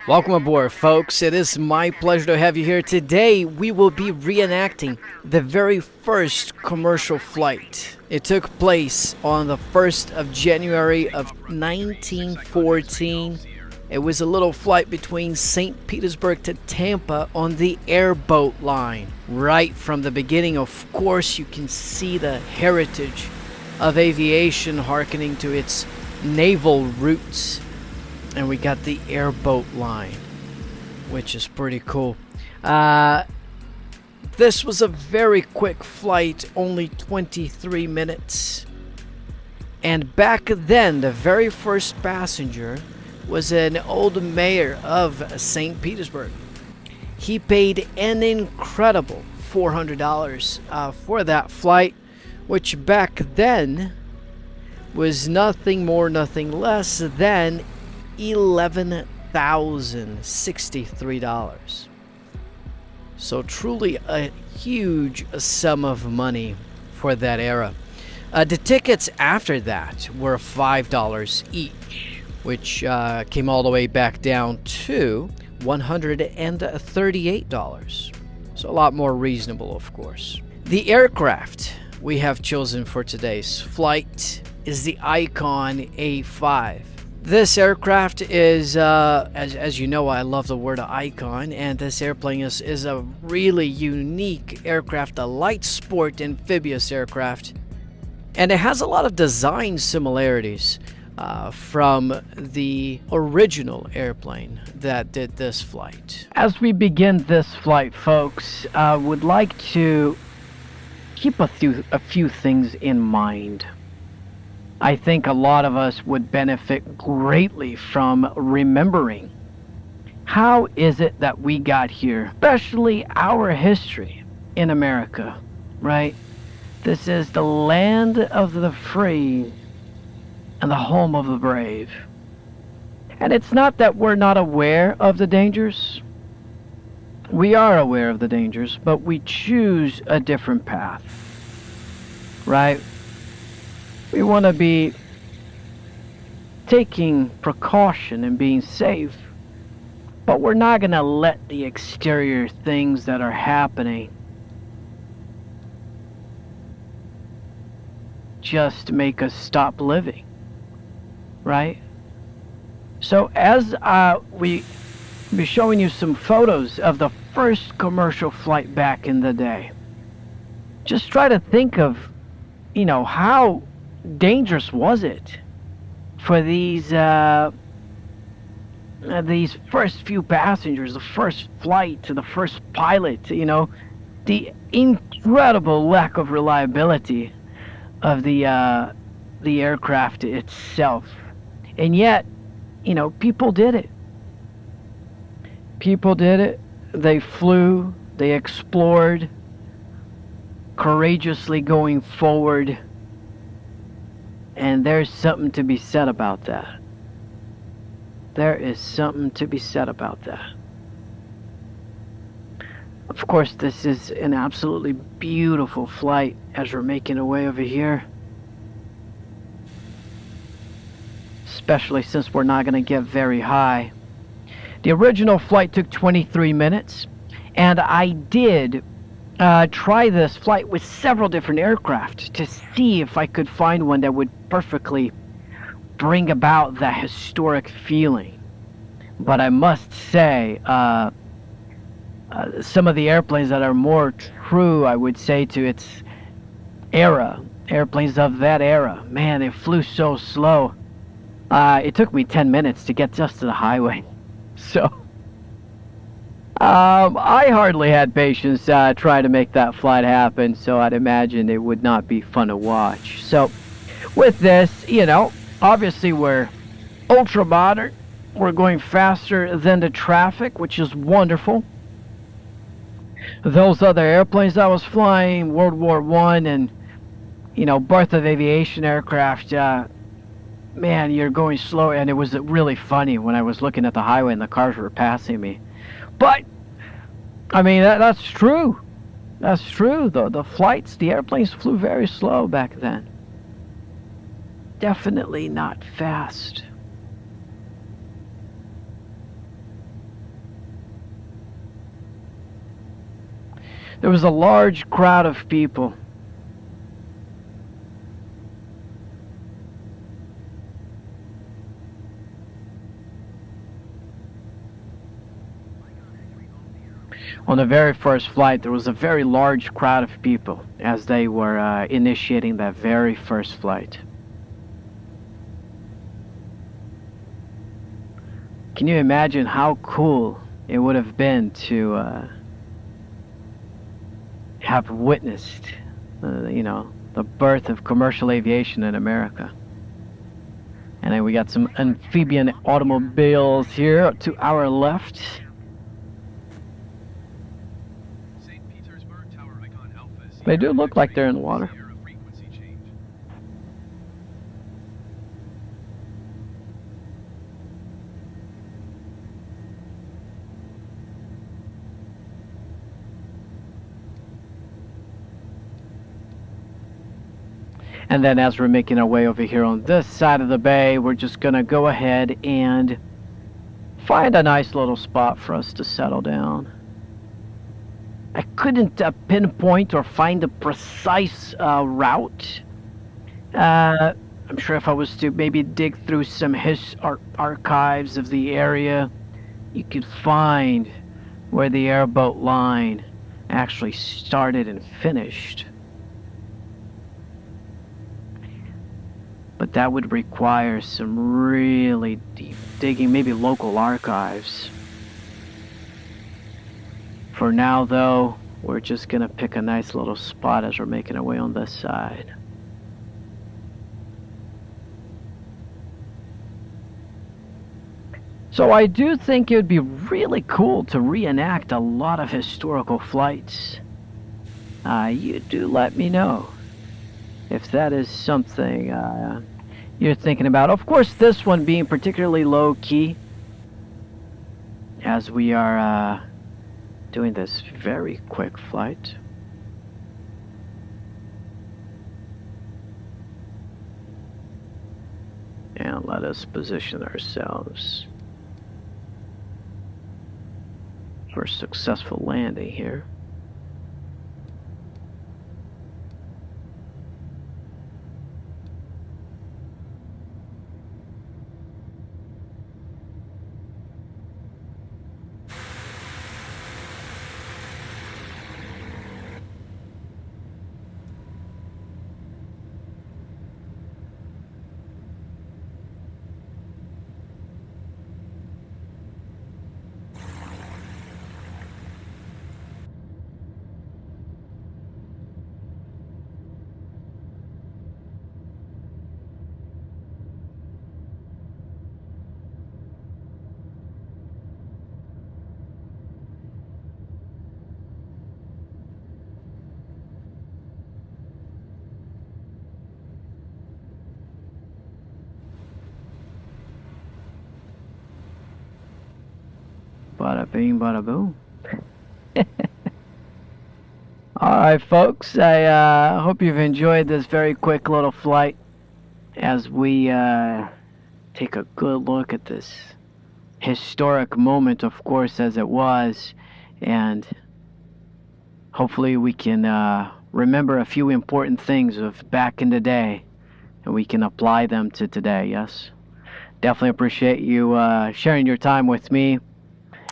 Welcome aboard, folks. It is my pleasure to have you here. Today, we will be reenacting the very first commercial flight. It took place on the 1st of January of 1914. It was a little flight between St. Petersburg to Tampa on the airboat line. Right from the beginning, of course, you can see the heritage of aviation harkening to its naval roots. And we got the airboat line, which is pretty cool. This was a very quick flight, only 23 minutes. And back then, the very first passenger was an old mayor of St. Petersburg. He paid an incredible $400 for that flight, which back then was nothing more, nothing less than $11,063. So truly a huge sum of money for that era. The tickets after that were $5 each, which came all the way back down to $138. So a lot more reasonable, of course. The aircraft we have chosen for today's flight is the Icon A5. This aircraft is, as you know, I love the word icon, and this airplane is a really unique aircraft, a light sport amphibious aircraft, and it has a lot of design similarities from the original airplane that did this flight. As we begin this flight, folks, I would like to keep a few things in mind. I think a lot of us would benefit greatly from remembering how is it that we got here, especially our history in America, right? This is the land of the free and the home of the brave. And it's not that we're not aware of the dangers. We are aware of the dangers, but we choose a different path, right? We want to be taking precaution and being safe, but we're not going to let the exterior things that are happening just make us stop living, right? So as we be showing you some photos of the first commercial flight back in the day, just try to think of, how dangerous was it for these first few passengers, the first flight, the first pilot, the incredible lack of reliability of the aircraft itself. And yet, people did it. People did it. They flew, they explored, courageously going forward. And there's something to be said about that. There is something to be said about that. Of course, this is an absolutely beautiful flight as we're making our way over here. Especially since we're not going to get very high. The original flight took 23 minutes, and I did try this flight with several different aircraft to see if I could find one that would perfectly bring about that historic feeling. But I must say, some of the airplanes that are more true, I would say, to its era, airplanes of that era, man, they flew so slow. It took me 10 minutes to get just to the highway. So I hardly had patience trying to make that flight happen, so I'd imagine it would not be fun to watch. So with this, obviously we're ultra modern. We're going faster than the traffic, which is wonderful. Those other airplanes I was flying, World War I and, birth of aviation aircraft, man, you're going slow. And it was really funny when I was looking at the highway and the cars were passing me. But, that's true. That's true. The flights, the airplanes flew very slow back then. Definitely not fast. There was a large crowd of people. On the very first flight, there was a very large crowd of people as they were initiating that very first flight. Can you imagine how cool it would have been to have witnessed, the birth of commercial aviation in America? And then we got some amphibian automobiles here to our left. They do look like they're in the water. And then as we're making our way over here on this side of the bay, we're just going to go ahead and find a nice little spot for us to settle down. I couldn't pinpoint or find a precise route. I'm sure if I was to maybe dig through some archives of the area, you could find where the airboat line actually started and finished. But that would require some really deep digging, maybe local archives. For now, though, we're just gonna pick a nice little spot as we're making our way on this side. So I do think it would be really cool to reenact a lot of historical flights. You do let me know if that is something you're thinking about. Of course, this one being particularly low-key, as we are doing this very quick flight. And let us position ourselves for a successful landing here. Bada bing, bada boom. Alright, folks, I hope you've enjoyed this very quick little flight as we take a good look at this historic moment, of course, as it was, and hopefully we can remember a few important things of back in the day and we can apply them to today. Yes, definitely appreciate you sharing your time with me.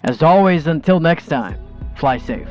As always, until next time, fly safe.